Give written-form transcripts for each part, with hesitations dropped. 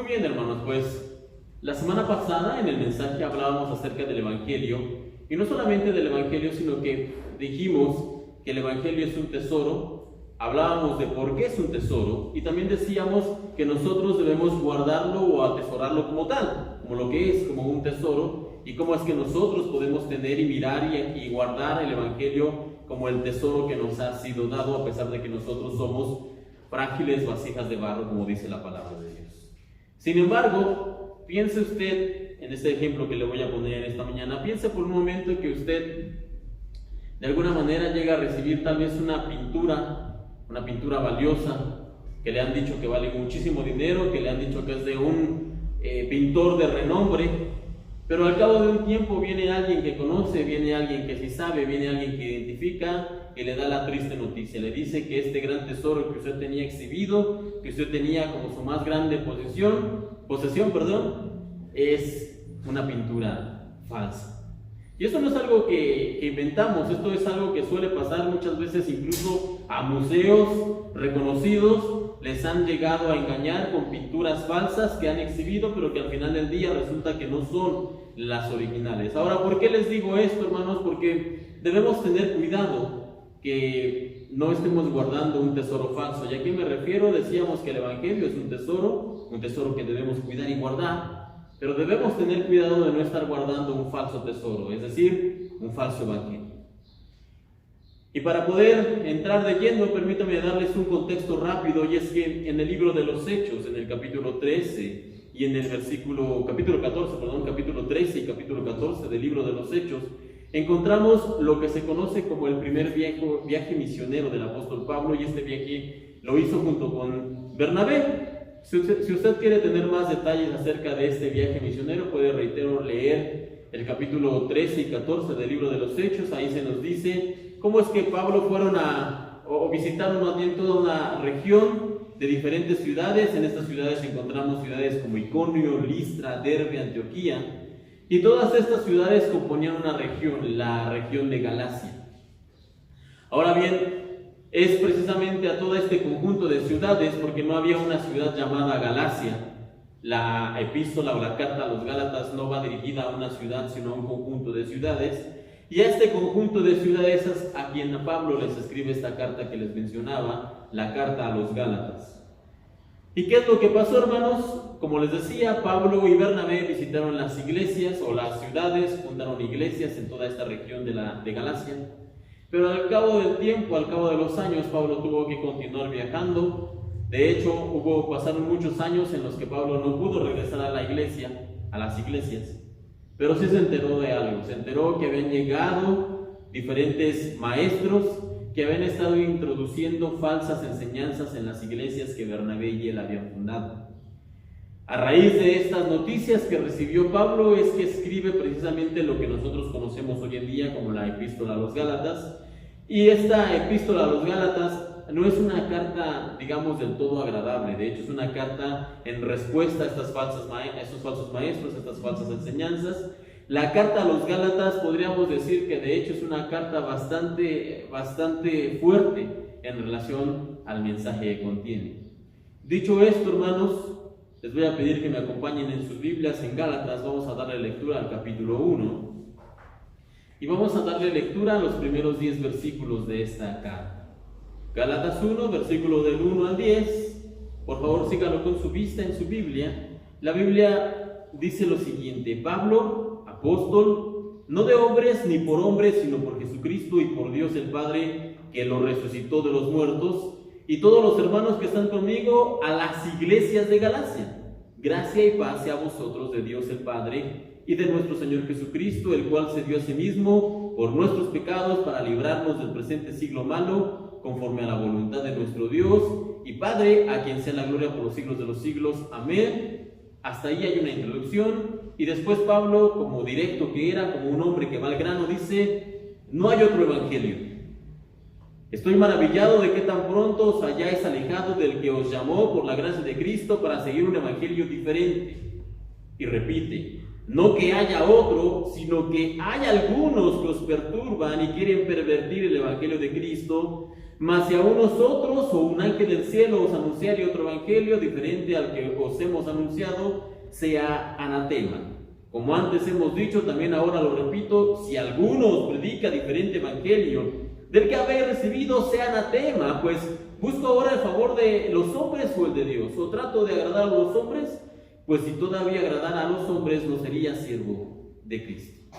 Muy bien, hermanos, pues la semana pasada en el mensaje hablábamos acerca del Evangelio, y no solamente del Evangelio, sino que dijimos que el Evangelio es un tesoro, hablábamos de por qué es un tesoro, y también decíamos que nosotros debemos guardarlo o atesorarlo como tal, como lo que es, como un tesoro, y cómo es que nosotros podemos tener y mirar y guardar el Evangelio como el tesoro que nos ha sido dado, a pesar de que nosotros somos frágiles vasijas de barro, como dice la palabra de Dios. Sin embargo, piense usted en este ejemplo que le voy a poner esta mañana, piense por un momento que usted de alguna manera llega a recibir tal vez una pintura valiosa, que le han dicho que vale muchísimo dinero, que le han dicho que es de un pintor de renombre, pero al cabo de un tiempo viene alguien que conoce, viene alguien que sí sabe, viene alguien que identifica y le da la triste noticia. Le dice que este gran tesoro que usted tenía exhibido, que usted tenía como su más grande posesión, es una pintura falsa. Y esto no es algo que inventamos, esto es algo que suele pasar muchas veces, incluso a museos reconocidos les han llegado a engañar con pinturas falsas que han exhibido, pero que al final del día resulta que no son las originales. Ahora, ¿por qué les digo esto, hermanos? Porque debemos tener cuidado que no estemos guardando un tesoro falso. ¿Y a qué me refiero? Decíamos que el Evangelio es un tesoro que debemos cuidar y guardar. Pero debemos tener cuidado de no estar guardando un falso tesoro, es decir, un falso evangelio. Y para poder entrar de lleno, permítanme darles un contexto rápido, y es que en el libro de los Hechos, en el capítulo 13 y en el capítulo 13 y capítulo 14 del libro de los Hechos, encontramos lo que se conoce como el primer viaje misionero del apóstol Pablo, y este viaje lo hizo junto con Bernabé. Si usted quiere tener más detalles acerca de este viaje misionero, puede, reitero, leer el capítulo 13 y 14 del libro de los Hechos. Ahí se nos dice cómo es que Pablo visitaron más bien toda una región de diferentes ciudades. En estas ciudades encontramos ciudades como Iconio, Listra, Derbe, Antioquía, y todas estas ciudades componían una región, la región de Galacia. Ahora bien, es precisamente a todo este conjunto de ciudades, porque no había una ciudad llamada Galacia. La epístola o la carta a los Gálatas no va dirigida a una ciudad, sino a un conjunto de ciudades. Y a este conjunto de ciudades es a quien Pablo les escribe esta carta que les mencionaba, la carta a los Gálatas. ¿Y qué es lo que pasó, hermanos? Como les decía, Pablo y Bernabé visitaron las iglesias o las ciudades, fundaron iglesias en toda esta región de Galacia. Pero al cabo del tiempo, al cabo de los años, Pablo tuvo que continuar viajando. De hecho, pasaron muchos años en los que Pablo no pudo regresar a la iglesia, a las iglesias. Pero sí se enteró de algo. Se enteró que habían llegado diferentes maestros que habían estado introduciendo falsas enseñanzas en las iglesias que Bernabé y él habían fundado. A raíz de estas noticias que recibió Pablo es que escribe precisamente lo que nosotros conocemos hoy en día como la epístola a los Gálatas. Y esta epístola a los Gálatas no es una carta, digamos, del todo agradable. De hecho, es una carta en respuesta a estos falsos maestros, a estas falsas enseñanzas. La carta a los Gálatas podríamos decir que de hecho es una carta bastante fuerte en relación al mensaje que contiene. Dicho esto, hermanos, les voy a pedir que me acompañen en sus Biblias en Gálatas. Vamos a darle lectura al capítulo 1 y vamos a darle lectura a los primeros 10 versículos de esta carta. Gálatas 1, versículo del 1 al 10. Por favor, sígalo con su vista en su Biblia. La Biblia dice lo siguiente: Pablo, apóstol, no de hombres ni por hombres, sino por Jesucristo y por Dios el Padre, que lo resucitó de los muertos, y todos los hermanos que están conmigo, a las iglesias de Galacia. Gracia y paz sea a vosotros de Dios el Padre y de nuestro Señor Jesucristo, el cual se dio a sí mismo por nuestros pecados para librarnos del presente siglo malo, conforme a la voluntad de nuestro Dios y Padre, a quien sea la gloria por los siglos de los siglos. Amén. Hasta ahí hay una introducción, y después Pablo, como directo que era, como un hombre que va al grano, dice: no hay otro evangelio. Estoy maravillado de que tan pronto os hayáis alejado del que os llamó por la gracia de Cristo para seguir un evangelio diferente. Y repite: no que haya otro, sino que hay algunos que os perturban y quieren pervertir el evangelio de Cristo. Mas si a unos otros o un ángel del cielo os anunciare otro evangelio diferente al que os hemos anunciado, sea anatema. Como antes hemos dicho, también ahora lo repito, si alguno os predica diferente evangelio del que habéis recibido, sea anatema. Pues busco ahora el favor de los hombres o el de Dios, o trato de agradar a los hombres, pues si todavía agradara a los hombres, no sería siervo de Cristo.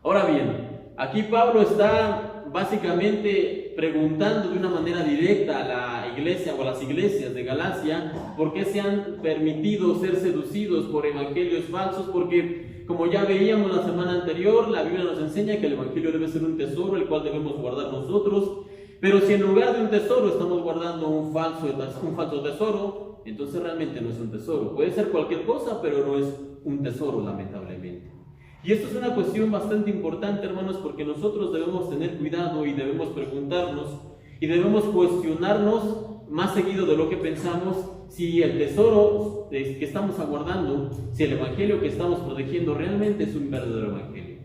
Ahora bien, aquí Pablo está básicamente preguntando de una manera directa a la iglesia o a las iglesias de Galacia por qué se han permitido ser seducidos por evangelios falsos, porque como ya veíamos la semana anterior, la Biblia nos enseña que el evangelio debe ser un tesoro el cual debemos guardar nosotros, pero si en lugar de un tesoro estamos guardando un falso tesoro, entonces realmente no es un tesoro. Puede ser cualquier cosa, pero no es un tesoro, lamentablemente. Y esto es una cuestión bastante importante, hermanos, porque nosotros debemos tener cuidado y debemos preguntarnos y debemos cuestionarnos más seguido de lo que pensamos si el tesoro que estamos aguardando, si el evangelio que estamos protegiendo realmente es un verdadero evangelio.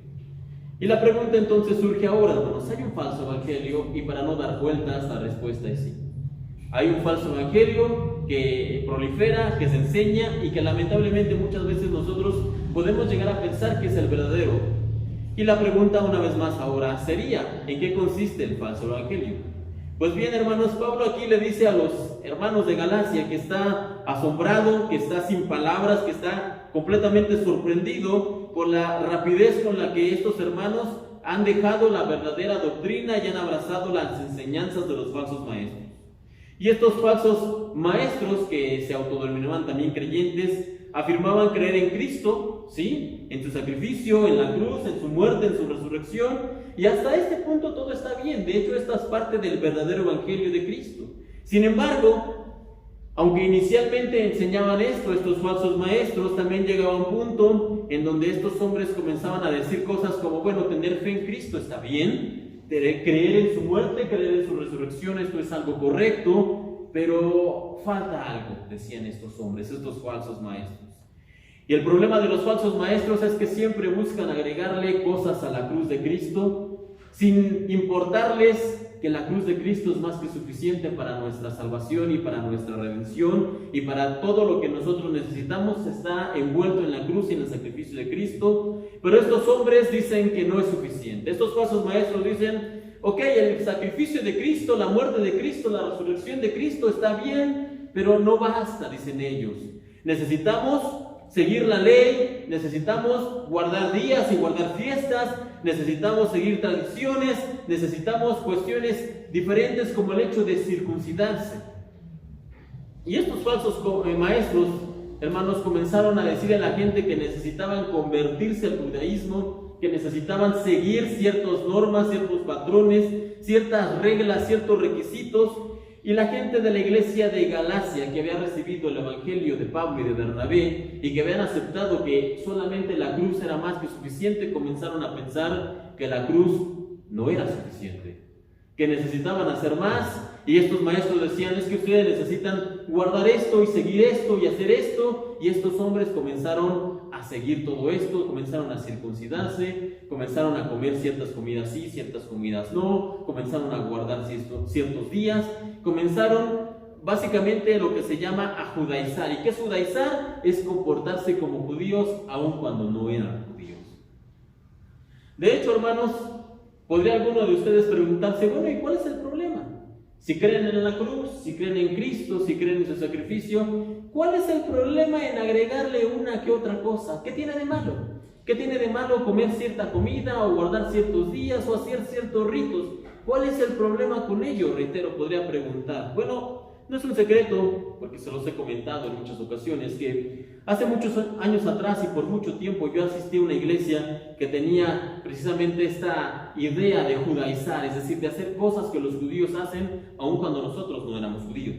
Y la pregunta entonces surge ahora, hermanos, ¿hay un falso evangelio? Y para no dar vueltas, la respuesta es sí. Hay un falso evangelio que prolifera, que se enseña y que lamentablemente muchas veces nosotros podemos llegar a pensar que es el verdadero. Y la pregunta una vez más ahora sería, ¿en qué consiste el falso evangelio? Pues bien, hermanos, Pablo aquí le dice a los hermanos de Galacia que está asombrado, que está sin palabras, que está completamente sorprendido por la rapidez con la que estos hermanos han dejado la verdadera doctrina y han abrazado las enseñanzas de los falsos maestros. Y estos falsos maestros, que se autodenominaban también creyentes, afirmaban creer en Cristo, ¿sí?, en su sacrificio, en la cruz, en su muerte, en su resurrección, y hasta este punto todo está bien. De hecho, esta es parte del verdadero evangelio de Cristo. Sin embargo, aunque inicialmente enseñaban esto, estos falsos maestros, también llegaba un punto en donde estos hombres comenzaban a decir cosas como, bueno, tener fe en Cristo está bien, creer en su muerte, creer en su resurrección, esto es algo correcto, pero falta algo, decían estos hombres, estos falsos maestros. Y el problema de los falsos maestros es que siempre buscan agregarle cosas a la cruz de Cristo, sin importarles que la cruz de Cristo es más que suficiente para nuestra salvación y para nuestra redención, y para todo lo que nosotros necesitamos está envuelto en la cruz y en el sacrificio de Cristo. Pero estos hombres dicen que no es suficiente. Estos falsos maestros dicen, ok, el sacrificio de Cristo, la muerte de Cristo, la resurrección de Cristo está bien, pero no basta, dicen ellos. Necesitamos seguir la ley, necesitamos guardar días y guardar fiestas, necesitamos seguir tradiciones, necesitamos cuestiones diferentes como el hecho de circuncidarse. Y estos falsos maestros, hermanos, comenzaron a decir a la gente que necesitaban convertirse al judaísmo, que necesitaban seguir ciertas normas, ciertos patrones, ciertas reglas, ciertos requisitos. Y la gente de la iglesia de Galacia, que había recibido el evangelio de Pablo y de Bernabé y que habían aceptado que solamente la cruz era más que suficiente, comenzaron a pensar que la cruz no era suficiente, que necesitaban hacer más. Y estos maestros decían, es que ustedes necesitan guardar esto y seguir esto y hacer esto. Y estos hombres comenzaron a seguir todo esto, comenzaron a circuncidarse, comenzaron a comer ciertas comidas sí, ciertas comidas no, comenzaron a guardar ciertos días, comenzaron básicamente lo que se llama a judaizar. ¿Y qué es judaizar? Es comportarse como judíos aun cuando no eran judíos. De hecho, hermanos, podría alguno de ustedes preguntarse, bueno, ¿y cuál es el problema? Si creen en la cruz, si creen en Cristo, si creen en su sacrificio, ¿cuál es el problema en agregarle una que otra cosa? ¿Qué tiene de malo? ¿Qué tiene de malo comer cierta comida o guardar ciertos días o hacer ciertos ritos? ¿Cuál es el problema con ello? Reitero, podría preguntar. Bueno, no es un secreto, porque se los he comentado en muchas ocasiones, que hace muchos años atrás y por mucho tiempo yo asistí a una iglesia que tenía precisamente esta idea de judaizar, es decir, de hacer cosas que los judíos hacen aun cuando nosotros no éramos judíos.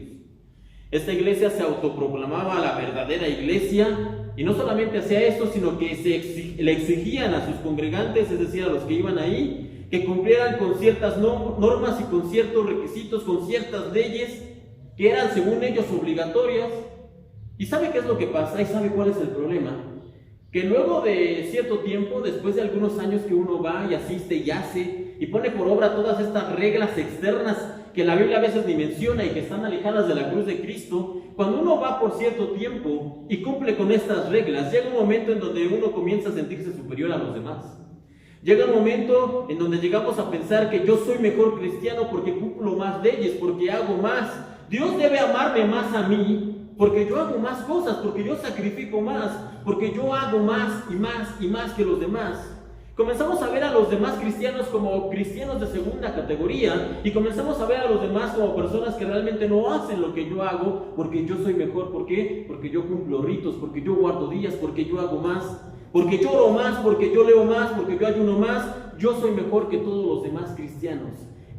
Esta iglesia se autoproclamaba la verdadera iglesia y no solamente hacía esto, sino que le exigían a sus congregantes, es decir, a los que iban ahí, que cumplieran con ciertas normas y con ciertos requisitos, con ciertas leyes que eran según ellos obligatorias. ¿Y sabe qué es lo que pasa? ¿Y sabe cuál es el problema? que luego de cierto tiempo, después de algunos años que uno va y asiste y hace y pone por obra todas estas reglas externas que la Biblia a veces ni menciona y que están alejadas de la cruz de Cristo, cuando uno va por cierto tiempo y cumple con estas reglas, llega un momento en donde uno comienza a sentirse superior a los demás. Llega un momento en donde llegamos a pensar que yo soy mejor cristiano porque cumplo más leyes, porque hago más. Dios debe amarme más a mí porque yo hago más cosas, porque yo sacrifico más, porque yo hago más y más y más que los demás. Comenzamos a ver a los demás cristianos como cristianos de segunda categoría y comenzamos a ver a los demás como personas que realmente no hacen lo que yo hago porque yo soy mejor. ¿Por qué? Porque yo cumplo ritos, porque yo guardo días, porque yo hago más, porque yo oro más, porque yo leo más, porque yo ayuno más. Yo soy mejor que todos los demás cristianos.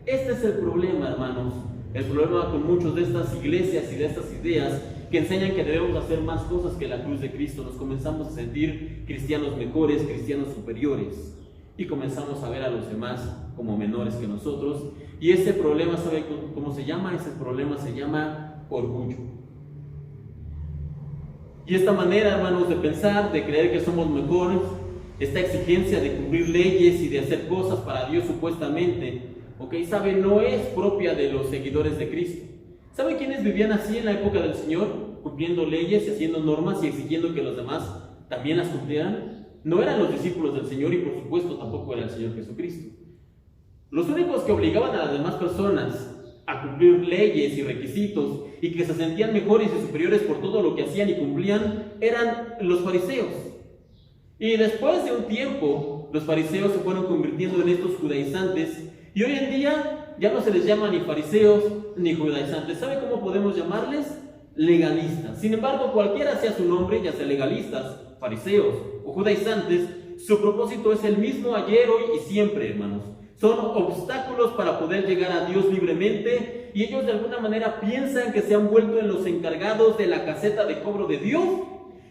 Este es el problema, hermanos. El problema con muchas de estas iglesias y de estas ideas que enseñan que debemos hacer más cosas que la cruz de Cristo. Nos comenzamos a sentir cristianos mejores, cristianos superiores, y comenzamos a ver a los demás como menores que nosotros. Y ese problema, ¿sabe cómo se llama? Ese problema se llama orgullo. Y esta manera, hermanos, de pensar, de creer que somos mejores, esta exigencia de cumplir leyes y de hacer cosas para Dios supuestamente, ¿sabe? No es propia de los seguidores de Cristo. ¿Sabe quiénes vivían así en la época del Señor? Cumpliendo leyes, haciendo normas y exigiendo que los demás también las cumplieran. No eran los discípulos del Señor y por supuesto tampoco era el Señor Jesucristo. Los únicos que obligaban a las demás personas a cumplir leyes y requisitos y que se sentían mejores y superiores por todo lo que hacían y cumplían eran los fariseos. Y después de un tiempo, los fariseos se fueron convirtiendo en estos judaizantes y hoy en día ya no se les llama ni fariseos ni judaizantes. ¿Sabe cómo podemos llamarles? Legalistas. Sin embargo, cualquiera sea su nombre, ya sea legalistas, fariseos o judaizantes, su propósito es el mismo ayer, hoy y siempre, hermanos. Son obstáculos para poder llegar a Dios libremente y ellos de alguna manera piensan que se han vuelto en los encargados de la caseta de cobro de Dios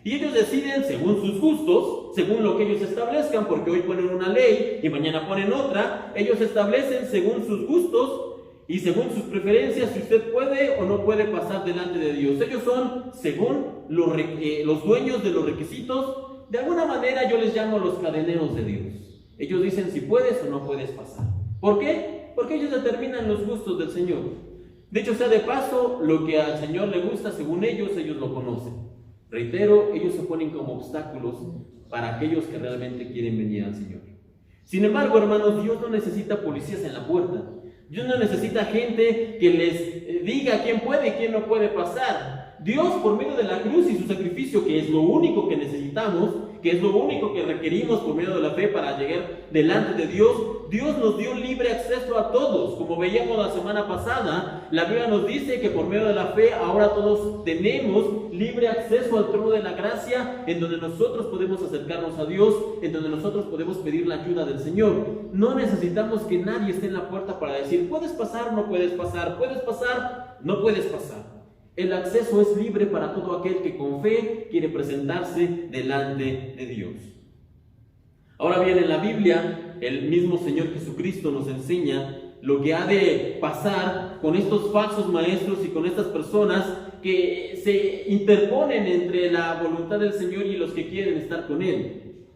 y ellos deciden según sus gustos, según lo que ellos establezcan, porque hoy ponen una ley y mañana ponen otra. Ellos establecen según sus gustos y según sus preferencias si usted puede o no puede pasar delante de Dios. Ellos son según los dueños de los requisitos. De alguna manera yo les llamo los cadeneros de Dios. Ellos dicen si puedes o no puedes pasar. ¿Por qué? Porque ellos determinan los gustos del Señor. Dicho sea de paso, lo que al Señor le gusta, según ellos lo conocen. Reitero, ellos se ponen como obstáculos para aquellos que realmente quieren venir al Señor. Sin embargo, hermanos, Dios no necesita policías en la puerta. Dios no necesita gente que les diga quién puede y quién no puede pasar. Dios, por medio de la cruz y su sacrificio, que es lo único que necesitamos, que es lo único que requerimos por medio de la fe para llegar delante de Dios, Dios nos dio libre acceso a todos. Como veíamos la semana pasada, la Biblia nos dice que por medio de la fe ahora todos tenemos libre acceso al trono de la gracia, en donde nosotros podemos acercarnos a Dios, en donde nosotros podemos pedir la ayuda del Señor. No necesitamos que nadie esté en la puerta para decir, puedes pasar, no puedes pasar, puedes pasar, no puedes pasar. El acceso es libre para todo aquel que con fe quiere presentarse delante de Dios. Ahora bien, en la Biblia, el mismo Señor Jesucristo nos enseña lo que ha de pasar con estos falsos maestros y con estas personas que se interponen entre la voluntad del Señor y los que quieren estar con Él.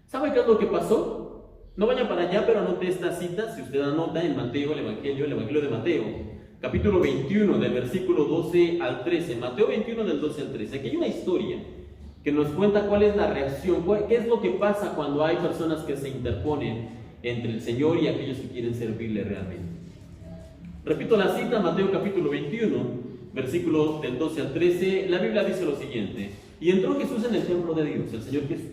¿Sabe qué es lo que pasó? No vaya para allá, pero anote esta cita, si usted anota en Mateo, el Evangelio de Mateo. Capítulo 21, del versículo 12 al 13. Mateo 21, del 12 al 13. Aquí hay una historia que nos cuenta cuál es la reacción, qué es lo que pasa cuando hay personas que se interponen entre el Señor y aquellos que quieren servirle realmente. Repito la cita, Mateo capítulo 21, versículos del 12 al 13. La Biblia dice lo siguiente: y entró Jesús en el templo de Dios, el Señor Jesús,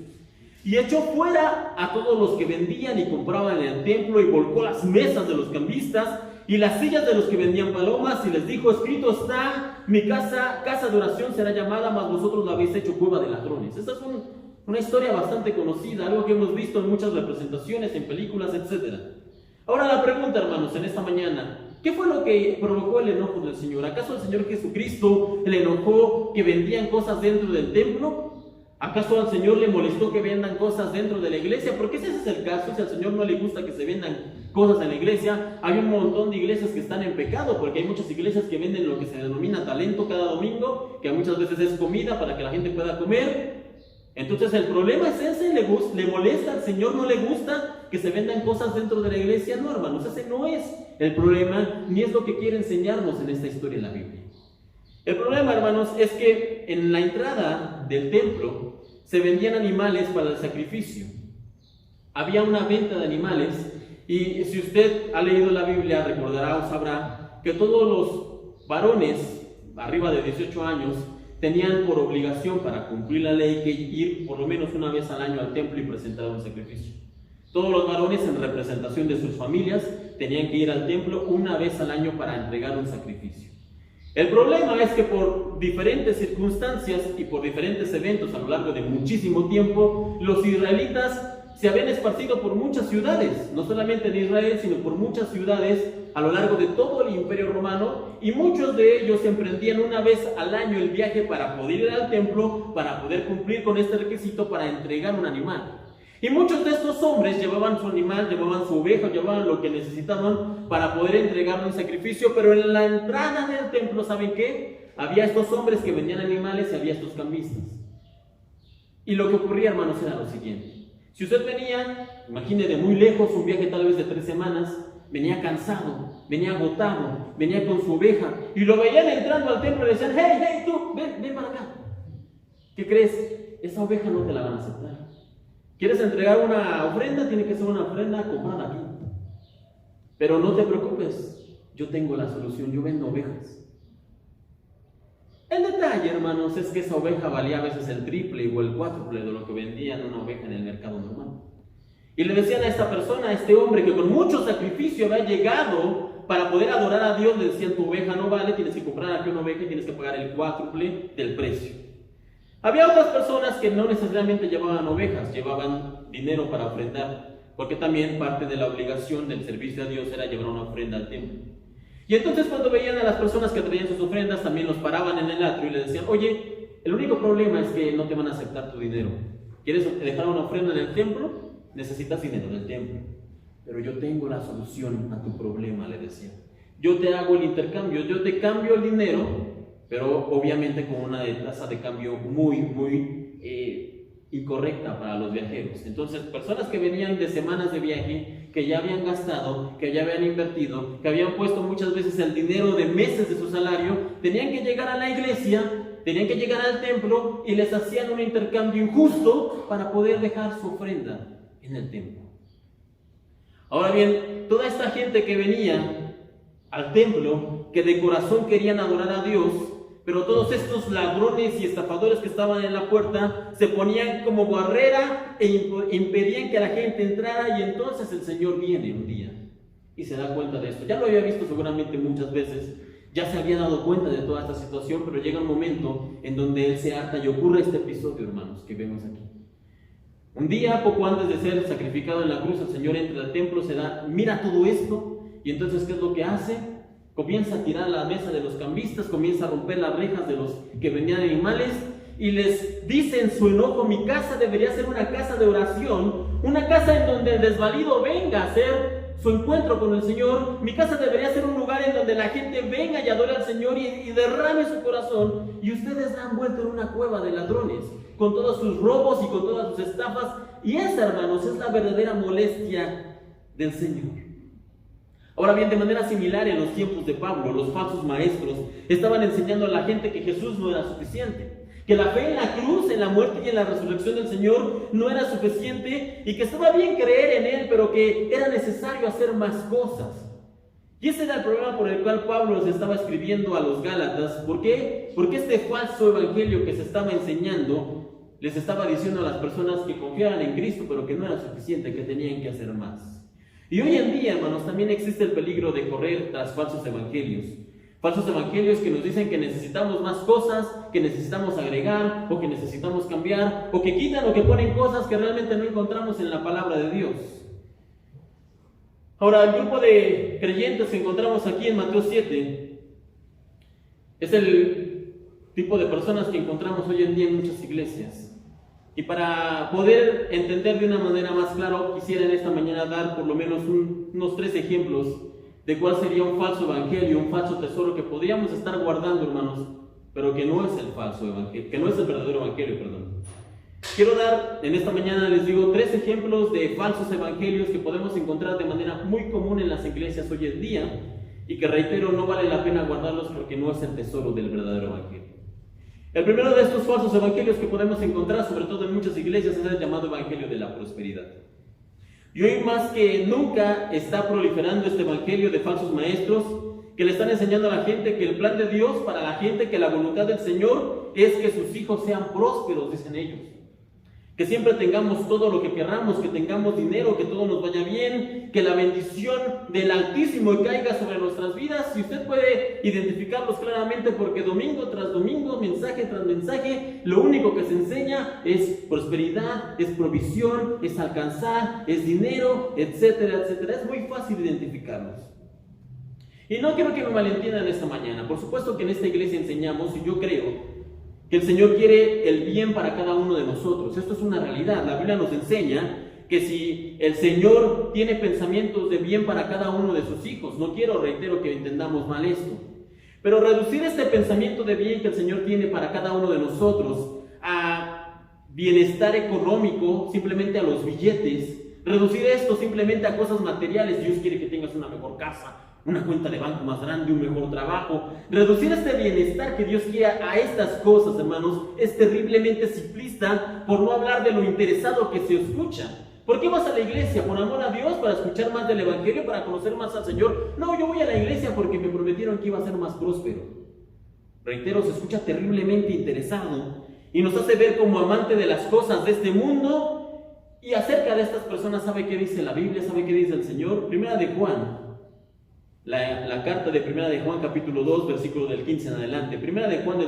y echó fuera a todos los que vendían y compraban en el templo y volcó las mesas de los cambistas y las sillas de los que vendían palomas y les dijo, escrito está, mi casa de oración será llamada, mas vosotros la habéis hecho cueva de ladrones. Esta es una historia bastante conocida, algo que hemos visto en muchas representaciones, en películas, etc. Ahora la pregunta, hermanos, en esta mañana, ¿qué fue lo que provocó el enojo del Señor? ¿Acaso el Señor Jesucristo le enojó que vendían cosas dentro del templo? ¿Acaso al Señor le molestó que vendan cosas dentro de la iglesia? Porque si ese es el caso, si al Señor no le gusta que se vendan cosas en la iglesia, hay un montón de iglesias que están en pecado, porque hay muchas iglesias que venden lo que se denomina talento cada domingo, que muchas veces es comida para que la gente pueda comer. Entonces el problema es ese, le molesta al Señor, no le gusta que se vendan cosas dentro de la iglesia. No, hermanos, ese no es el problema, ni es lo que quiere enseñarnos en esta historia de la Biblia. El problema, hermanos, es que en la entrada del templo se vendían animales para el sacrificio. Había una venta de animales, y si usted ha leído la Biblia, recordará o sabrá que todos los varones arriba de 18 años tenían por obligación, para cumplir la ley, que ir por lo menos una vez al año al templo y presentar un sacrificio. Todos los varones, en representación de sus familias, tenían que ir al templo una vez al año para entregar un sacrificio. El problema es que por diferentes circunstancias y por diferentes eventos a lo largo de muchísimo tiempo, los israelitas se habían esparcido por muchas ciudades, no solamente en Israel, sino por muchas ciudades a lo largo de todo el Imperio Romano, y muchos de ellos emprendían una vez al año el viaje para poder ir al templo, para poder cumplir con este requisito para entregar un animal. Y muchos de estos hombres llevaban su animal, llevaban su oveja, llevaban lo que necesitaban para poder entregar un sacrificio, pero en la entrada del templo, ¿saben qué? Había estos hombres que vendían animales y había estos cambistas. Y lo que ocurría, hermanos, era lo siguiente. Si usted venía, imagine de muy lejos, un viaje tal vez de 3 semanas, venía cansado, venía agotado, venía con su oveja, y lo veían entrando al templo y le decían: hey, tú, ven para acá. ¿Qué crees? Esa oveja no te la van a aceptar. ¿Quieres entregar una ofrenda? Tiene que ser una ofrenda comprada aquí. Pero no te preocupes, yo tengo la solución, yo vendo ovejas. El detalle, hermanos, es que esa oveja valía a veces el triple o el cuádruple de lo que vendían una oveja en el mercado normal. Y le decían a esta persona, a este hombre que con mucho sacrificio había llegado para poder adorar a Dios, le decían: tu oveja no vale, tienes que comprar aquí una oveja y tienes que pagar el cuádruple del precio. Había otras personas que no necesariamente llevaban ovejas, llevaban dinero para ofrendar, porque también parte de la obligación del servicio a Dios era llevar una ofrenda al templo. Y entonces cuando veían a las personas que traían sus ofrendas, también los paraban en el atrio y le decían: oye, el único problema es que no te van a aceptar tu dinero. ¿Quieres dejar una ofrenda en el templo? Necesitas dinero del templo. Pero yo tengo la solución a tu problema, le decía. Yo te hago el intercambio, yo te cambio el dinero, pero obviamente con una tasa de cambio muy incorrecta para los viajeros. Entonces, personas que venían de semanas de viaje, que ya habían gastado, que ya habían invertido, que habían puesto muchas veces el dinero de meses de su salario, tenían que llegar a la iglesia, tenían que llegar al templo y les hacían un intercambio injusto para poder dejar su ofrenda en el templo. Ahora bien, toda esta gente que venía al templo, que de corazón querían adorar a Dios, pero todos estos ladrones y estafadores que estaban en la puerta se ponían como barrera e impedían que la gente entrara, y entonces el Señor viene un día y se da cuenta de esto. Ya lo había visto seguramente muchas veces, ya se había dado cuenta de toda esta situación, pero llega un momento en donde Él se harta y ocurre este episodio, hermanos, que vemos aquí. Un día, poco antes de ser sacrificado en la cruz, el Señor entra al templo, mira todo esto, y entonces ¿qué es lo que hace? Comienza a tirar la mesa de los cambistas, comienza a romper las rejas de los que vendían animales, y les dice en su enojo: mi casa debería ser una casa de oración, una casa en donde el desvalido venga a hacer su encuentro con el Señor. Mi casa debería ser un lugar en donde la gente venga y adore al Señor y derrame su corazón, y ustedes la han vuelto en una cueva de ladrones, con todos sus robos y con todas sus estafas. Y esa, hermanos, es la verdadera molestia del Señor. Ahora bien, de manera similar, en los tiempos de Pablo, los falsos maestros estaban enseñando a la gente que Jesús no era suficiente, que la fe en la cruz, en la muerte y en la resurrección del Señor no era suficiente, y que estaba bien creer en Él, pero que era necesario hacer más cosas. Y ese era el problema por el cual Pablo les estaba escribiendo a los Gálatas. ¿Por qué? Porque este falso evangelio que se estaba enseñando les estaba diciendo a las personas que confiaban en Cristo, pero que no era suficiente, que tenían que hacer más. Y hoy en día, hermanos, también existe el peligro de correr tras falsos evangelios. Falsos evangelios que nos dicen que necesitamos más cosas, que necesitamos agregar, o que necesitamos cambiar, o que quitan o que ponen cosas que realmente no encontramos en la palabra de Dios. Ahora, el grupo de creyentes que encontramos aquí en Mateo 7 es el tipo de personas que encontramos hoy en día en muchas iglesias. Y para poder entender de una manera más clara, quisiera en esta mañana dar por lo menos unos 3 ejemplos de cuál sería un falso evangelio, un falso tesoro que podríamos estar guardando, hermanos, pero que no es el falso evangelio, que no es el verdadero evangelio, perdón. quiero dar en esta mañana, les digo, 3 ejemplos de falsos evangelios que podemos encontrar de manera muy común en las iglesias hoy en día y que, reitero, no vale la pena guardarlos porque no es el tesoro del verdadero evangelio. El primero de estos falsos evangelios que podemos encontrar, sobre todo en muchas iglesias, es el llamado evangelio de la prosperidad. Y hoy más que nunca está proliferando este evangelio de falsos maestros que le están enseñando a la gente que el plan de Dios para la gente, que la voluntad del Señor es que sus hijos sean prósperos, dicen ellos. Que siempre tengamos todo lo que querramos, que tengamos dinero, que todo nos vaya bien, que la bendición del Altísimo caiga sobre nuestras vidas. Y usted puede identificarlos claramente porque domingo tras domingo, mensaje tras mensaje, lo único que se enseña es prosperidad, es provisión, es alcanzar, es dinero, etcétera, etcétera. Es muy fácil identificarlos. Y no quiero que me malentiendan esta mañana. Por supuesto que en esta iglesia enseñamos, y yo creo que el Señor quiere el bien para cada uno de nosotros. Esto es una realidad. La Biblia nos enseña que si el Señor tiene pensamientos de bien para cada uno de sus hijos, no quiero, reitero, que entendamos mal esto, pero reducir este pensamiento de bien que el Señor tiene para cada uno de nosotros a bienestar económico, simplemente a los billetes, reducir esto simplemente a cosas materiales. Dios quiere que tengas una mejor casa, una cuenta de banco más grande, un mejor trabajo. Reducir este bienestar que Dios quiere a estas cosas, hermanos, es terriblemente simplista, por no hablar de lo interesado que se escucha. ¿Por qué vas a la iglesia? ¿Por amor a Dios? ¿Para escuchar más del evangelio? ¿Para conocer más al Señor? No, yo voy a la iglesia porque me prometieron que iba a ser más próspero. Reitero, se escucha terriblemente interesado y nos hace ver como amante de las cosas de este mundo. Y acerca de estas personas, ¿sabe qué dice la Biblia? ¿Sabe qué dice el Señor? Primera de Juan. La carta de Primera de Juan, capítulo 2, versículo del 15 en adelante. Primera de Juan,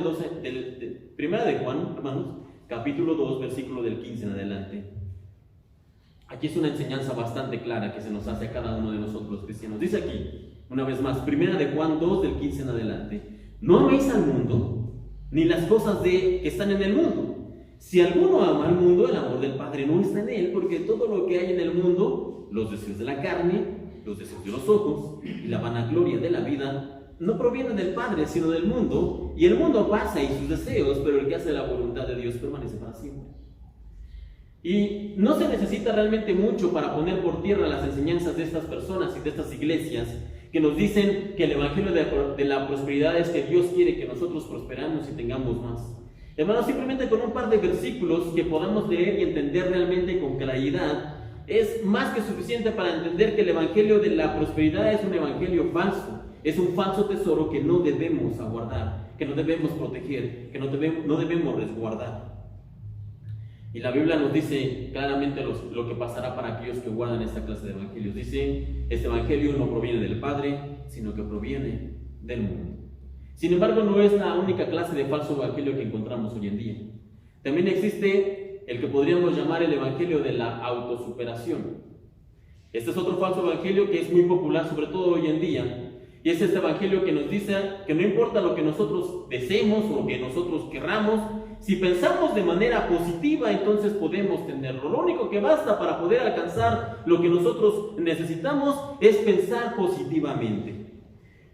Primera de Juan, hermanos, capítulo 2, versículo del 15 en adelante. Aquí es una enseñanza bastante clara que se nos hace a cada uno de nosotros los cristianos. Dice aquí, una vez más, Primera de Juan 2, del 15 en adelante: no améis al mundo, ni las cosas que están en el mundo. Si alguno ama al mundo, el amor del Padre no está en él, porque todo lo que hay en el mundo, los deseos de la carne, los deseos de los ojos y la vanagloria de la vida, no provienen del Padre, sino del mundo. Y el mundo pasa y sus deseos, pero el que hace la voluntad de Dios permanece para siempre. Y no se necesita realmente mucho para poner por tierra las enseñanzas de estas personas y de estas iglesias que nos dicen que el evangelio de la prosperidad es que Dios quiere que nosotros prosperamos y tengamos más. Hermanos, simplemente con un par de versículos que podamos leer y entender realmente con claridad, es más que suficiente para entender que el evangelio de la prosperidad es un evangelio falso, es un falso tesoro que no debemos aguardar, que no debemos proteger, que no debemos resguardar. Y la Biblia nos dice claramente lo que pasará para aquellos que guardan esta clase de evangelios. Dice, este evangelio no proviene del Padre, sino que proviene del mundo. Sin embargo, no es la única clase de falso evangelio que encontramos hoy en día. También existe el que podríamos llamar el evangelio de la autosuperación. Este es otro falso evangelio que es muy popular, sobre todo hoy en día. Y es este evangelio que nos dice que no importa lo que nosotros deseemos o lo que nosotros querramos, si pensamos de manera positiva, entonces podemos tenerlo. Lo único que basta para poder alcanzar lo que nosotros necesitamos es pensar positivamente.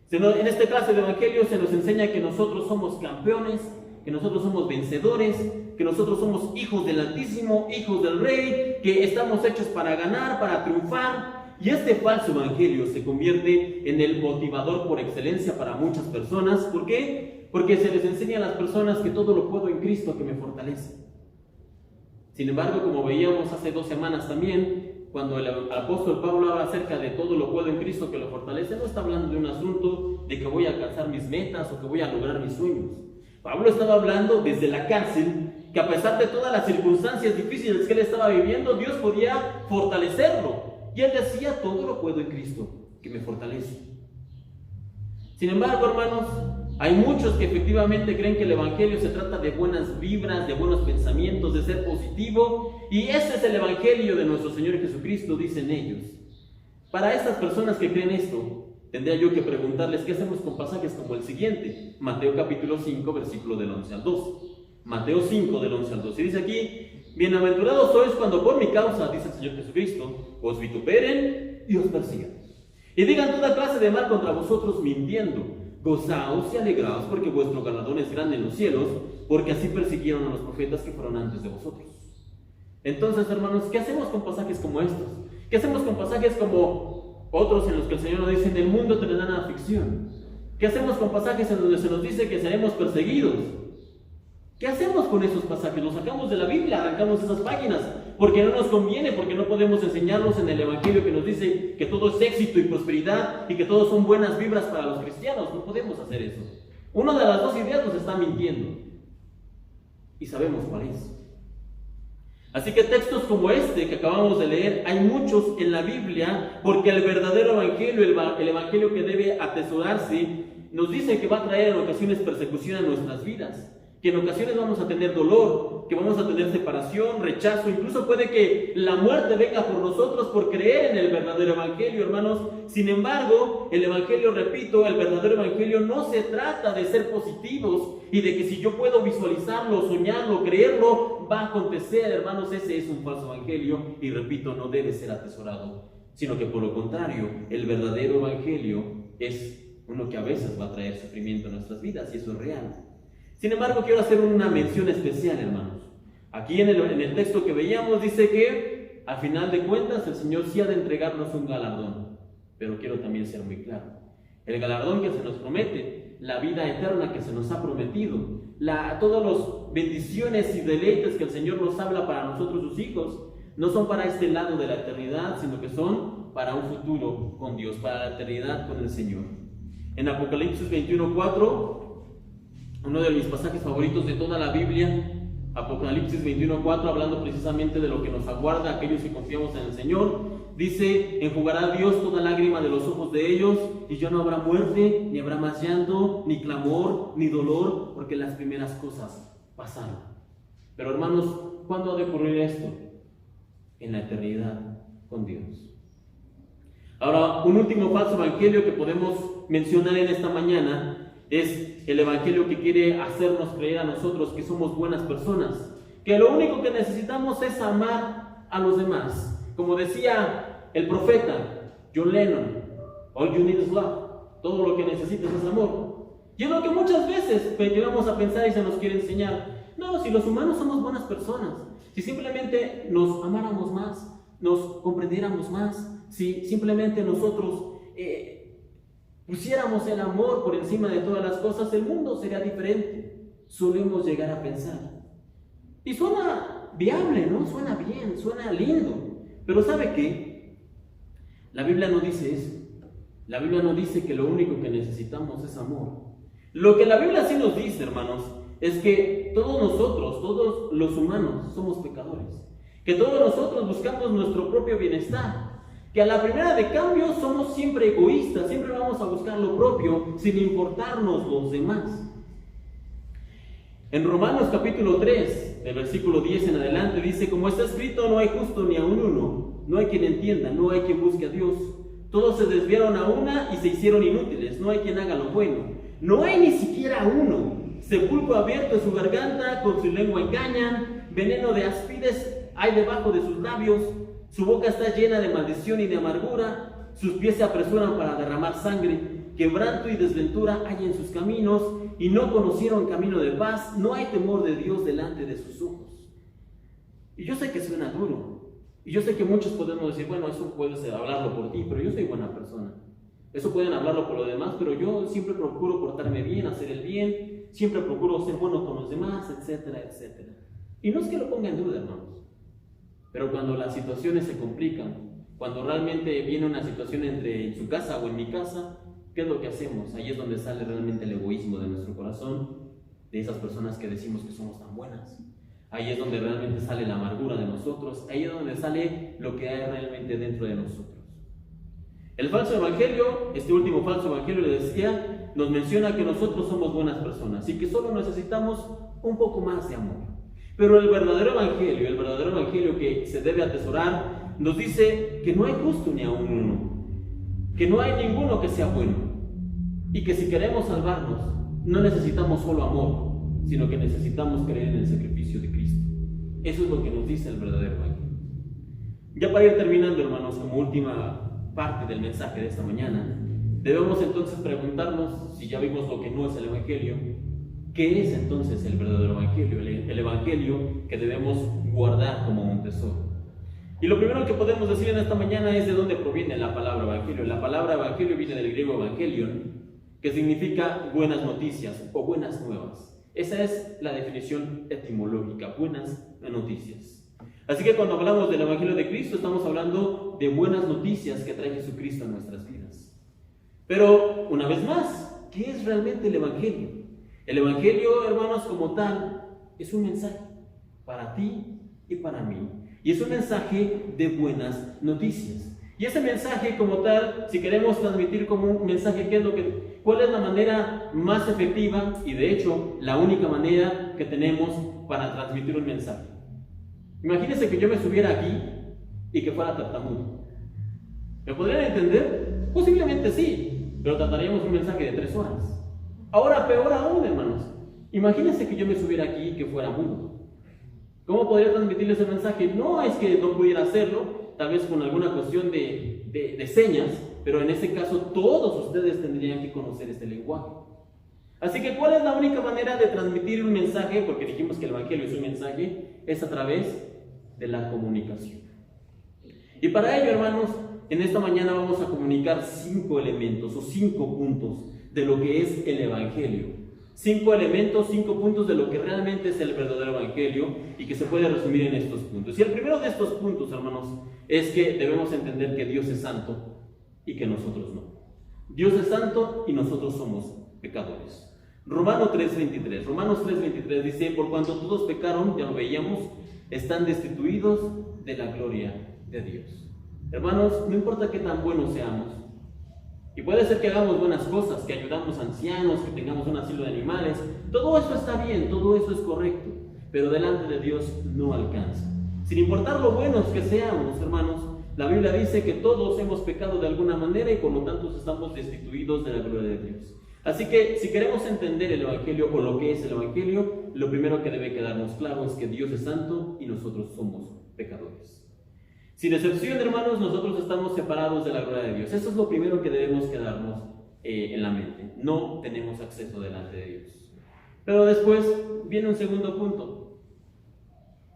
En esta clase de evangelio se nos enseña que nosotros somos campeones, que nosotros somos vencedores, que nosotros somos hijos del Altísimo, hijos del Rey, que estamos hechos para ganar, para triunfar. Y este falso evangelio se convierte en el motivador por excelencia para muchas personas. ¿Por qué? Porque se les enseña a las personas que todo lo puedo en Cristo que me fortalece. Sin embargo, como veíamos hace 2 semanas también, cuando el apóstol Pablo habla acerca de todo lo puedo en Cristo que lo fortalece, no está hablando de un asunto de que voy a alcanzar mis metas o que voy a lograr mis sueños. Pablo estaba hablando desde la cárcel, que a pesar de todas las circunstancias difíciles que él estaba viviendo, Dios podía fortalecerlo. Y él decía, todo lo puedo en Cristo que me fortalece. Sin embargo, hermanos, hay muchos que efectivamente creen que el evangelio se trata de buenas vibras, de buenos pensamientos, de ser positivo, y ese es el evangelio de nuestro Señor Jesucristo, dicen ellos. Para estas personas que creen esto, tendría yo que preguntarles qué hacemos con pasajes como el siguiente: Mateo capítulo 5, versículo del 11 al 2. Mateo 5, del 11 al 2. Y dice aquí, bienaventurados sois cuando por mi causa, dice el Señor Jesucristo, os vituperen y os persigan, y digan toda clase de mal contra vosotros mintiendo. Gozaos y alegraos, porque vuestro galardón es grande en los cielos, porque así persiguieron a los profetas que fueron antes de vosotros. Entonces, hermanos, ¿qué hacemos con pasajes como estos? ¿Qué hacemos con pasajes como otros en los que el Señor nos dice, en el mundo tendrán aflicción? ¿Qué hacemos con pasajes en donde se nos dice que seremos perseguidos? ¿Qué hacemos con esos pasajes? Los sacamos de la Biblia, arrancamos esas páginas, porque no nos conviene, porque no podemos enseñarlos en el Evangelio que nos dice que todo es éxito y prosperidad y que todo son buenas vibras para los cristianos. No podemos hacer eso. Una de las dos ideas nos está mintiendo. Y sabemos cuál es. Así que textos como este que acabamos de leer, hay muchos en la Biblia, porque el verdadero Evangelio, el Evangelio que debe atesorarse, nos dice que va a traer en ocasiones persecución a nuestras vidas, que en ocasiones vamos a tener dolor, que vamos a tener separación, rechazo, incluso puede que la muerte venga por nosotros por creer en el verdadero Evangelio, hermanos. Sin embargo, el Evangelio, repito, el verdadero Evangelio no se trata de ser positivos y de que si yo puedo visualizarlo, soñarlo, creerlo, va a acontecer, hermanos. Ese es un falso Evangelio y, repito, no debe ser atesorado, sino que por lo contrario, el verdadero Evangelio es uno que a veces va a traer sufrimiento en nuestras vidas, y eso es real. Sin embargo, quiero hacer una mención especial, hermanos. Aquí en el texto que veíamos dice que, al final de cuentas, el Señor sí ha de entregarnos un galardón. Pero quiero también ser muy claro. El galardón que se nos promete, la vida eterna que se nos ha prometido, todas las bendiciones y deleites que el Señor nos habla para nosotros, sus hijos, no son para este lado de la eternidad, sino que son para un futuro con Dios, para la eternidad con el Señor. En Apocalipsis 21:4, uno de mis pasajes favoritos de toda la Biblia, Apocalipsis 21:4, hablando precisamente de lo que nos aguarda a aquellos que confiamos en el Señor, dice: enjugará Dios toda lágrima de los ojos de ellos, y ya no habrá muerte, ni habrá más llanto, ni clamor, ni dolor, porque las primeras cosas pasaron. Pero, hermanos, ¿cuándo ha de ocurrir esto? En la eternidad con Dios. Ahora, un último falso evangelio que podemos mencionar en esta mañana es el evangelio que quiere hacernos creer a nosotros que somos buenas personas, que lo único que necesitamos es amar a los demás. Como decía el profeta John Lennon, all you need is love. Todo lo que necesitas es amor. Y es lo que muchas veces llegamos a pensar y se nos quiere enseñar. No, si los humanos somos buenas personas, si simplemente nos amáramos más, nos comprendiéramos más, si simplemente nosotros pusiéramos el amor por encima de todas las cosas, el mundo sería diferente. Solemos llegar a pensar. Y suena viable, ¿no? Suena bien, suena lindo. Pero ¿sabe qué? La Biblia no dice eso. La Biblia no dice que lo único que necesitamos es amor. Lo que la Biblia sí nos dice, hermanos, es que todos nosotros, todos los humanos, somos pecadores. Que todos nosotros buscamos nuestro propio bienestar. Que a la primera de cambio somos siempre egoístas, siempre vamos a buscar lo propio sin importarnos los demás. En Romanos capítulo 3, del versículo 10 en adelante, dice: como está escrito, no hay justo ni aun uno, no hay quien entienda, no hay quien busque a Dios. Todos se desviaron a una y se hicieron inútiles, no hay quien haga lo bueno. No hay ni siquiera uno. Sepulcro abierto en su garganta, con su lengua engañan, veneno de áspides hay debajo de sus labios. Su boca está llena de maldición y de amargura, sus pies se apresuran para derramar sangre, quebranto y desventura hay en sus caminos, y no conocieron camino de paz, no hay temor de Dios delante de sus ojos. Y yo sé que suena duro, y yo sé que muchos podemos decir: bueno, eso puedes hablarlo por ti, pero yo soy buena persona. Eso pueden hablarlo por los demás, pero yo siempre procuro portarme bien, hacer el bien, siempre procuro ser bueno con los demás, etcétera, etcétera. Y no es que lo ponga en duda, hermanos. Pero cuando las situaciones se complican, cuando realmente viene una situación en su casa o en mi casa, ¿qué es lo que hacemos? Ahí es donde sale realmente el egoísmo de nuestro corazón, de esas personas que decimos que somos tan buenas. Ahí es donde realmente sale la amargura de nosotros, ahí es donde sale lo que hay realmente dentro de nosotros. El falso evangelio, este último falso evangelio, le decía, nos menciona que nosotros somos buenas personas y que solo necesitamos un poco más de amor. Pero el verdadero evangelio que se debe atesorar, nos dice que no hay justo ni aun uno, que no hay ninguno que sea bueno, y que si queremos salvarnos, no necesitamos solo amor, sino que necesitamos creer en el sacrificio de Cristo. Eso es lo que nos dice el verdadero evangelio. Ya para ir terminando, hermanos, como última parte del mensaje de esta mañana, debemos entonces preguntarnos, si ya vimos lo que no es el evangelio, ¿Qué es entonces el verdadero evangelio? El evangelio que debemos guardar como un tesoro. Y lo primero que podemos decir en esta mañana es de dónde proviene la palabra evangelio. La palabra evangelio viene del griego evangelion, que significa buenas noticias o buenas nuevas. Esa es la definición etimológica, buenas noticias. Así que cuando hablamos del evangelio de Cristo, estamos hablando de buenas noticias que trae Jesucristo a nuestras vidas. Pero, una vez más, ¿qué es realmente el evangelio? El evangelio, hermanos, como tal, es un mensaje para ti y para mí. Y es un mensaje de buenas noticias. Y ese mensaje como tal, si queremos transmitir como un mensaje, ¿cuál es la manera más efectiva y de hecho la única manera que tenemos para transmitir un mensaje? Imagínense que yo me subiera aquí y que fuera tartamudo. ¿Me podrían entender? Posiblemente sí, pero trataríamos un mensaje de 3 horas. Ahora, peor aún, hermanos. Imagínense que yo me subiera aquí y que fuera mudo. ¿Cómo podría transmitirles el mensaje? No es que no pudiera hacerlo, tal vez con alguna cuestión de señas, pero en ese caso todos ustedes tendrían que conocer este lenguaje. Así que, ¿cuál es la única manera de transmitir un mensaje? Porque dijimos que el evangelio es un mensaje, es a través de la comunicación. Y para ello, hermanos, en esta mañana vamos a comunicar 5 elementos o 5 puntos de lo que es el evangelio. 5 elementos, 5 puntos de lo que realmente es el verdadero evangelio y que se puede resumir en estos puntos. Y el primero de estos puntos, hermanos, es que debemos entender que Dios es santo y que nosotros no. Dios es santo y nosotros somos pecadores. Romanos 3:23 dice: por cuanto todos pecaron, ya lo veíamos, están destituidos de la gloria de Dios. Hermanos, no importa qué tan buenos seamos, y puede ser que hagamos buenas cosas, que ayudamos a ancianos, que tengamos un asilo de animales, todo eso está bien, todo eso es correcto, pero delante de Dios no alcanza. Sin importar lo buenos que seamos, hermanos, la Biblia dice que todos hemos pecado de alguna manera y por lo tanto estamos destituidos de la gloria de Dios. Así que si queremos entender el evangelio o lo que es el evangelio, lo primero que debe quedarnos claro es que Dios es santo y nosotros somos pecadores. Sin excepción, hermanos, nosotros estamos separados de la gloria de Dios. Eso es lo primero que debemos quedarnos en la mente. No tenemos acceso delante de Dios. Pero después viene un segundo punto.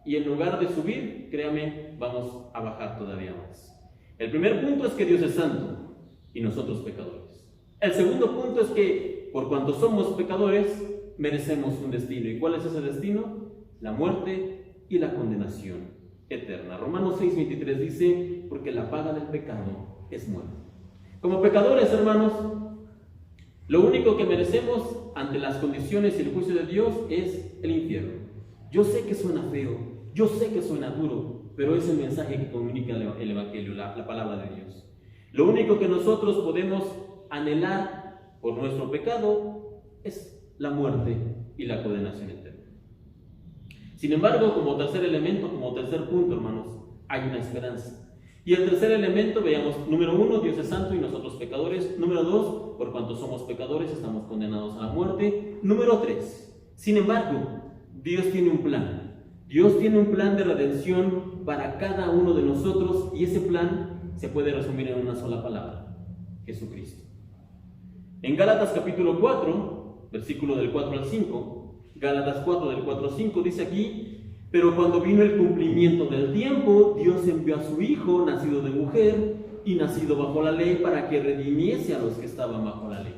Y en lugar de subir, créame, vamos a bajar todavía más. El primer punto es que Dios es santo y nosotros pecadores. El segundo punto es que por cuanto somos pecadores, merecemos un destino. ¿Y cuál es ese destino? La muerte y la condenación eterna. Romanos 6:23 dice: porque la paga del pecado es muerte. Como pecadores, hermanos, lo único que merecemos ante las condiciones y el juicio de Dios es el infierno. Yo sé que suena feo, yo sé que suena duro, pero es el mensaje que comunica el evangelio, la palabra de Dios. Lo único que nosotros podemos anhelar por nuestro pecado es la muerte y la condenación eterna. Sin embargo, como tercer elemento, como tercer punto, hermanos, hay una esperanza. Y el tercer elemento, veamos, número 1, Dios es santo y nosotros pecadores. Número 2, por cuanto somos pecadores, estamos condenados a la muerte. Número 3, sin embargo, Dios tiene un plan. Dios tiene un plan de redención para cada uno de nosotros y ese plan se puede resumir en una sola palabra: Jesucristo. En Gálatas capítulo 4, versículo del 4 al 5, Gálatas 4 del 4 al 5 dice aquí: pero cuando vino el cumplimiento del tiempo, Dios envió a su Hijo, nacido de mujer y nacido bajo la ley, para que redimiese a los que estaban bajo la ley.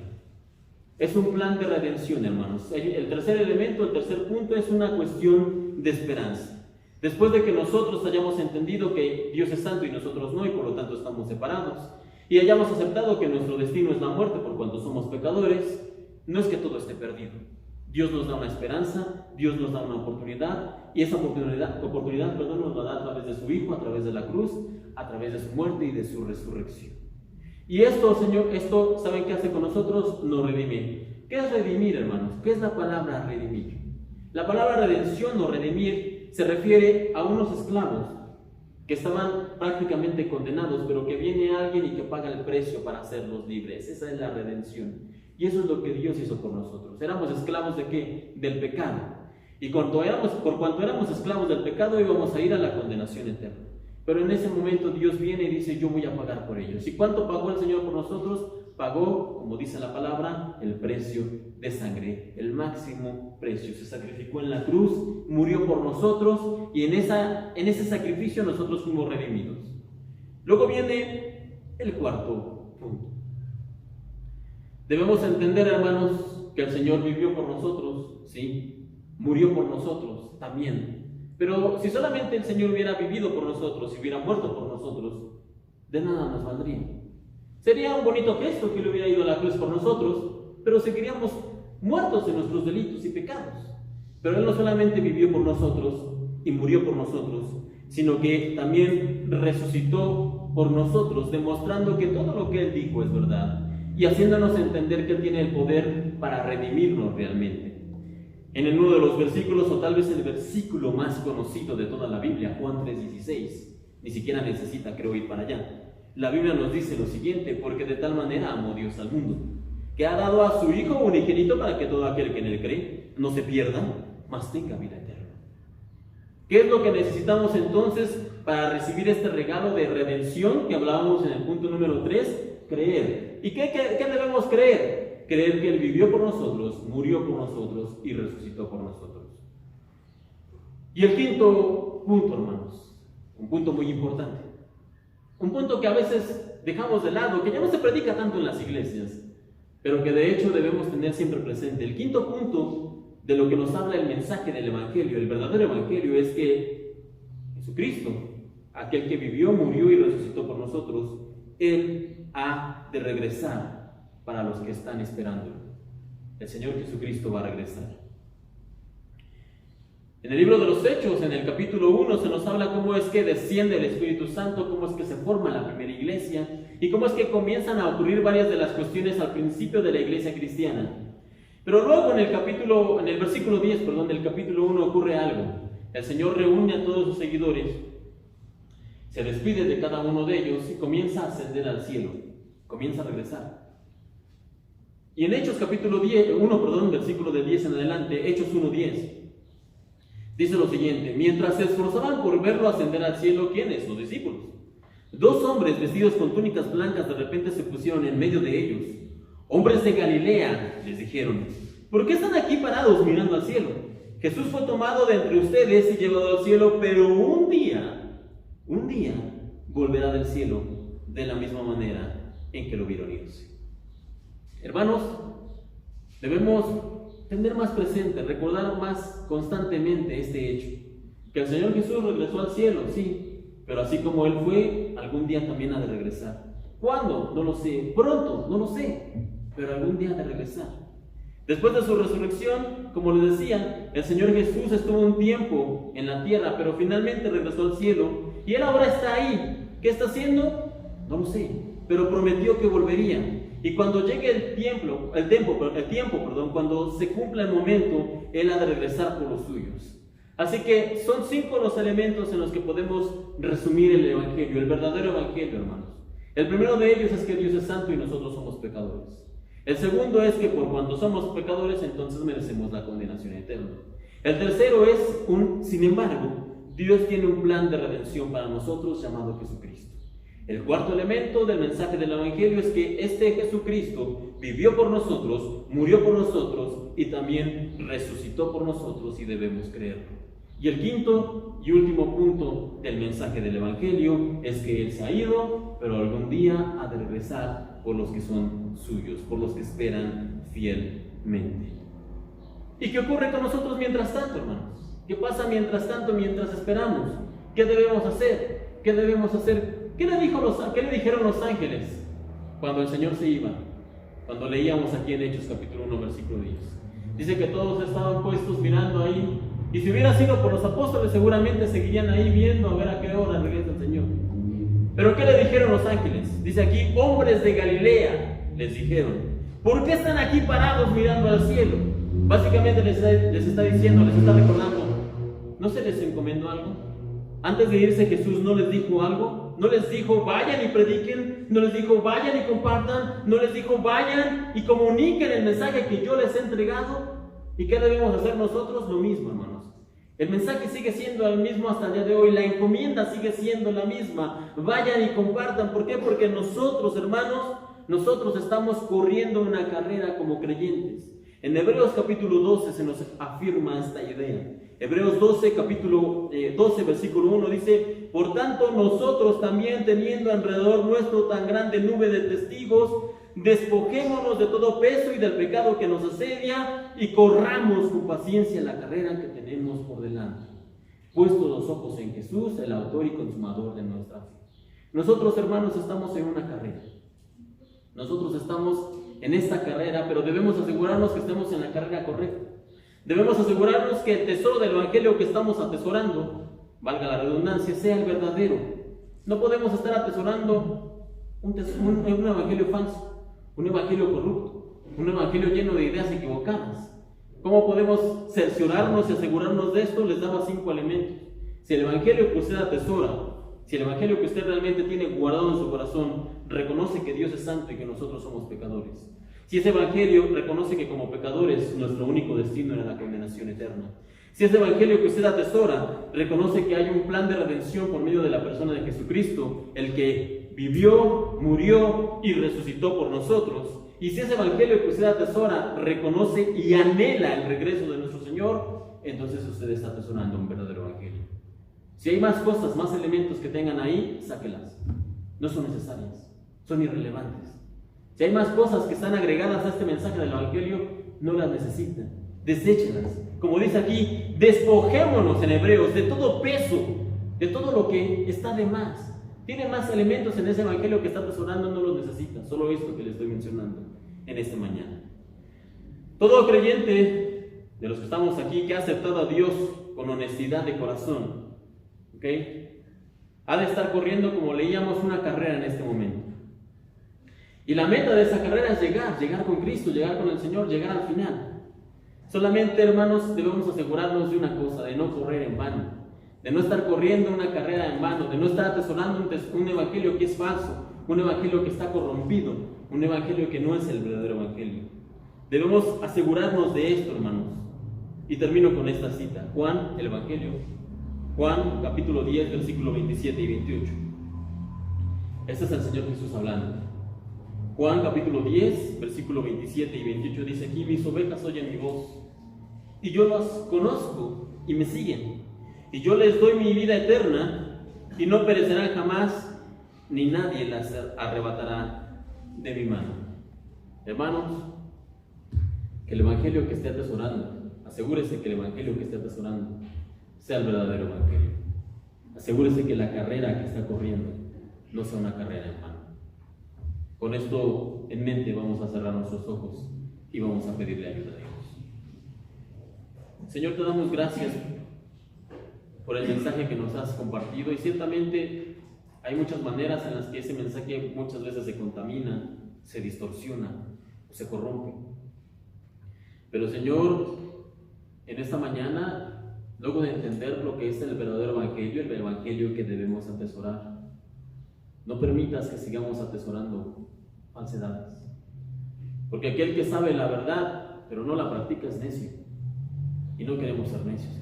Es un plan de redención, hermanos. El tercer elemento, el tercer punto, es una cuestión de esperanza. Después de que nosotros hayamos entendido que Dios es santo y nosotros no, y por lo tanto estamos separados, y hayamos aceptado que nuestro destino es la muerte por cuanto somos pecadores, no es que todo esté perdido. Dios nos da una esperanza, Dios nos da una oportunidad, y esa oportunidad nos la da a través de su Hijo, a través de la cruz, a través de su muerte y de su resurrección. Y esto, Señor, ¿saben qué hace con nosotros? Nos redime. ¿Qué es redimir, hermanos? ¿Qué es la palabra redimir? La palabra redención o redimir se refiere a unos esclavos que estaban prácticamente condenados, pero que viene alguien y que paga el precio para hacerlos libres. Esa es la redención. Y eso es lo que Dios hizo por nosotros. Éramos esclavos ¿de qué? Del pecado. Y por cuanto éramos esclavos del pecado, íbamos a ir a la condenación eterna. Pero en ese momento Dios viene y dice: yo voy a pagar por ellos. ¿Y cuánto pagó el Señor por nosotros? pagó, como dice la palabra, el precio de sangre, el máximo precio. Se sacrificó en la cruz, murió por nosotros y en ese sacrificio nosotros fuimos redimidos. Luego viene el cuarto punto. Debemos entender, hermanos, que el Señor vivió por nosotros, sí, murió por nosotros también. Pero si solamente el Señor hubiera vivido por nosotros y hubiera muerto por nosotros, de nada nos valdría. Sería un bonito gesto que Él hubiera ido a la cruz por nosotros, pero seguiríamos muertos en nuestros delitos y pecados. Pero Él no solamente vivió por nosotros y murió por nosotros, sino que también resucitó por nosotros, demostrando que todo lo que Él dijo es verdad y haciéndonos entender que Él tiene el poder para redimirnos realmente. En uno de los versículos, o tal vez el versículo más conocido de toda la Biblia, Juan 3:16, ni siquiera necesita, creo, ir para allá. La Biblia nos dice lo siguiente: porque de tal manera amó Dios al mundo, que ha dado a su Hijo unigénito para que todo aquel que en Él cree no se pierda, mas tenga vida eterna. ¿Qué es lo que necesitamos entonces para recibir este regalo de redención que hablábamos en el punto número 3? Creer. ¿Y qué debemos creer? Creer que Él vivió por nosotros, murió por nosotros y resucitó por nosotros. Y el quinto punto, hermanos, un punto muy importante, un punto que a veces dejamos de lado, que ya no se predica tanto en las iglesias, pero que de hecho debemos tener siempre presente. El quinto punto de lo que nos habla el mensaje del Evangelio, el verdadero Evangelio, es que Jesucristo, aquel que vivió, murió y resucitó por nosotros, Él ha de regresar para los que están esperándolo. El Señor Jesucristo va a regresar. En el libro de los Hechos, en el capítulo 1, se nos habla cómo es que desciende el Espíritu Santo, cómo es que se forma la primera iglesia y cómo es que comienzan a ocurrir varias de las cuestiones al principio de la iglesia cristiana. Pero luego en el versículo 10, del capítulo 1 ocurre algo. El Señor reúne a todos sus seguidores, se despide de cada uno de ellos y comienza a ascender al cielo, comienza a regresar. Y en Hechos capítulo 1, versículo de 10 en adelante, Hechos 1:10, dice lo siguiente: mientras se esforzaban por verlo ascender al cielo, ¿quiénes? Los discípulos. 2 hombres vestidos con túnicas blancas de repente se pusieron en medio de ellos. Hombres de Galilea, les dijeron, ¿por qué están aquí parados mirando al cielo? Jesús fue tomado de entre ustedes y llevado al cielo, pero un día volverá del cielo de la misma manera en que lo vieron irse. Hermanos, debemos tener más presente, recordar más constantemente este hecho, que el Señor Jesús regresó al cielo, sí, pero así como Él fue, algún día también ha de regresar. ¿Cuándo? No lo sé. Pronto, no lo sé, pero algún día ha de regresar. Después de su resurrección, como les decía, el Señor Jesús estuvo un tiempo en la tierra, pero finalmente regresó al cielo y Él ahora está ahí. ¿Qué está haciendo? No lo sé, pero prometió que volvería. Y cuando llegue el tiempo, cuando se cumpla el momento, Él ha de regresar por los suyos. Así que son 5 los elementos en los que podemos resumir el Evangelio, el verdadero Evangelio, hermanos. El primero de ellos es que Dios es santo y nosotros somos pecadores. El segundo es que por cuanto somos pecadores, entonces merecemos la condenación eterna. El tercero es sin embargo, Dios tiene un plan de redención para nosotros llamado Jesucristo. El cuarto elemento del mensaje del Evangelio es que este Jesucristo vivió por nosotros, murió por nosotros y también resucitó por nosotros y debemos creerlo. Y el quinto y último punto del mensaje del Evangelio es que Él se ha ido, pero algún día ha de regresar por los que son suyos, por los que esperan fielmente. ¿Y qué ocurre con nosotros mientras tanto, hermanos? ¿Qué pasa mientras tanto, mientras esperamos? ¿Qué debemos hacer? ¿Qué debemos hacer? ¿Qué le dijeron los ángeles cuando el Señor se iba? Cuando leíamos aquí en Hechos capítulo 1, versículo 10. Dice que todos estaban puestos mirando ahí. Y si hubiera sido por los apóstoles, seguramente seguirían ahí viendo a ver a qué hora regresa el Señor. Pero ¿qué le dijeron los ángeles? Dice aquí, hombres de Galilea, les dijeron, ¿por qué están aquí parados mirando al cielo? Básicamente les está diciendo, les está recordando, ¿no se les encomendó algo? Antes de irse Jesús no les dijo algo, no les dijo vayan y prediquen, no les dijo vayan y compartan, no les dijo vayan y comuniquen el mensaje que yo les he entregado. ¿Y qué debemos hacer nosotros? Lo mismo, hermanos. El mensaje sigue siendo el mismo hasta el día de hoy, la encomienda sigue siendo la misma. Vayan y compartan. ¿Por qué? Porque nosotros, hermanos, nosotros estamos corriendo una carrera como creyentes. En Hebreos capítulo 12 se nos afirma esta idea. Hebreos 12, capítulo 12, versículo 1 dice: por tanto nosotros también, teniendo alrededor nuestro tan grande nube de testigos, despojémonos de todo peso y del pecado que nos asedia, y corramos con paciencia la carrera que tenemos por delante, puestos los ojos en Jesús, el autor y consumador de nuestra fe. Nosotros, hermanos, estamos en una carrera. Nosotros estamos en esta carrera, pero debemos asegurarnos que estemos en la carrera correcta. Debemos asegurarnos que el tesoro del Evangelio que estamos atesorando, valga la redundancia, sea el verdadero. No podemos estar atesorando un evangelio falso, un evangelio corrupto, un evangelio lleno de ideas equivocadas. ¿Cómo podemos cerciorarnos y asegurarnos de esto? Les daba 5 elementos. Si el evangelio que usted atesora, si el evangelio que usted realmente tiene guardado en su corazón reconoce que Dios es santo y que nosotros somos pecadores, si ese evangelio reconoce que como pecadores nuestro único destino era la condenación eterna, si ese evangelio que usted atesora reconoce que hay un plan de redención por medio de la persona de Jesucristo, el que vivió, murió y resucitó por nosotros, y si ese evangelio que usted atesora reconoce y anhela el regreso de nuestro Señor, entonces usted está atesorando un verdadero evangelio. Si hay más cosas, más elementos que tengan ahí, sáquelas. No son necesarias, son irrelevantes. Si hay más cosas que están agregadas a este mensaje del evangelio, no las necesitan, deséchenlas. Como dice aquí, despojémonos en Hebreos de todo peso, de todo lo que está de más. Tiene más elementos en ese evangelio que está atesorando, no los necesita. Solo esto que le estoy mencionando en esta mañana. Todo creyente de los que estamos aquí que ha aceptado a Dios con honestidad de corazón, ha de estar corriendo, como leíamos, una carrera en este momento. Y la meta de esa carrera es llegar con Cristo, llegar con el Señor, llegar al final. Solamente, hermanos, debemos asegurarnos de una cosa: de no correr en vano, de no estar corriendo una carrera en vano, de no estar atesorando un evangelio que es falso, un evangelio que está corrompido, un evangelio que no es el verdadero evangelio. Debemos asegurarnos de esto, hermanos. Y termino con esta cita: Juan, el evangelio, Juan capítulo 10, versículo 27 y 28. Este es el Señor Jesús hablando. Juan capítulo 10, versículo 27 y 28 dice aquí: mis ovejas oyen mi voz, y yo las conozco y me siguen, y yo les doy mi vida eterna, y no perecerán jamás, ni nadie las arrebatará de mi mano. Hermanos, que el evangelio que esté atesorando, asegúrese que el evangelio que esté atesorando sea el verdadero evangelio. Asegúrese que la carrera que está corriendo no sea una carrera en vano. Con esto en mente vamos a cerrar nuestros ojos y vamos a pedirle ayuda a Dios. Señor, te damos gracias por el mensaje que nos has compartido, y ciertamente hay muchas maneras en las que ese mensaje muchas veces se contamina, se distorsiona o se corrompe. Pero Señor, en esta mañana, luego de entender lo que es el verdadero evangelio, el evangelio que debemos atesorar, no permitas que sigamos atesorando falsedades, porque aquel que sabe la verdad pero no la practica es necio, y no queremos ser necios.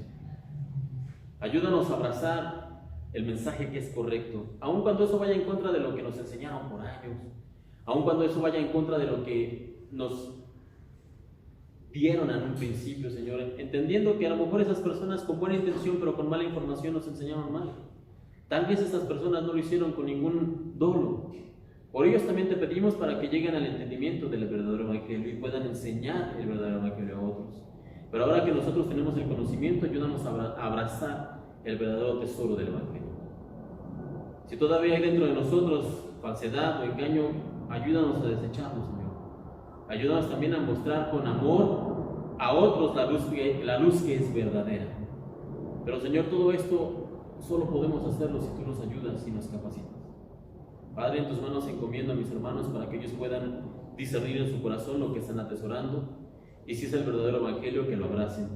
Ayúdanos a abrazar el mensaje que es correcto, aun cuando eso vaya en contra de lo que nos enseñaron por años, aun cuando eso vaya en contra de lo que nos dieron en un principio, Señor, entendiendo que a lo mejor esas personas con buena intención pero con mala información nos enseñaron mal. Tal vez esas personas no lo hicieron con ningún dolo. Por ellos también te pedimos para que lleguen al entendimiento del verdadero evangelio y puedan enseñar el verdadero evangelio a otros. Pero ahora que nosotros tenemos el conocimiento, ayúdanos a abrazar el verdadero tesoro del evangelio. Si todavía hay dentro de nosotros falsedad o engaño, ayúdanos a desecharlo, Señor. Ayúdanos también a mostrar con amor a otros la luz que es verdadera. Pero Señor, todo esto solo podemos hacerlo si tú nos ayudas y nos capacitas. Padre, en tus manos encomiendo a mis hermanos para que ellos puedan discernir en su corazón lo que están atesorando, y si es el verdadero evangelio, que lo abracen,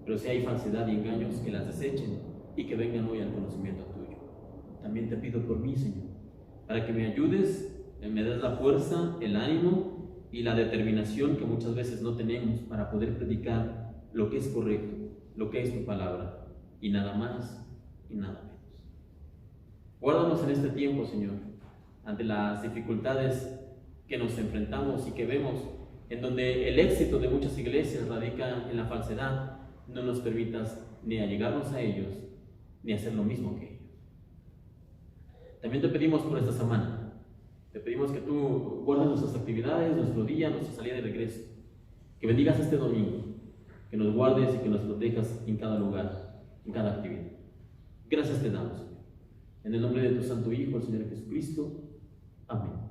pero si hay falsedad y engaños, que las desechen y que vengan hoy al conocimiento tuyo. También te pido por mí, Señor, para que me ayudes, me des la fuerza, el ánimo y la determinación que muchas veces no tenemos para poder predicar lo que es correcto, lo que es tu palabra, y nada más y nada menos. Guárdanos en este tiempo, Señor, ante las dificultades que nos enfrentamos y que vemos, en donde el éxito de muchas iglesias radica en la falsedad, no nos permitas ni allegarnos a ellos, ni hacer lo mismo que ellos. También te pedimos por esta semana, te pedimos que tú guardes nuestras actividades, nuestro día, nuestra salida de regreso, que bendigas este domingo, que nos guardes y que nos protejas en cada lugar, en cada actividad. Gracias te damos, Señor. En el nombre de tu Santo Hijo, el Señor Jesucristo. Amén.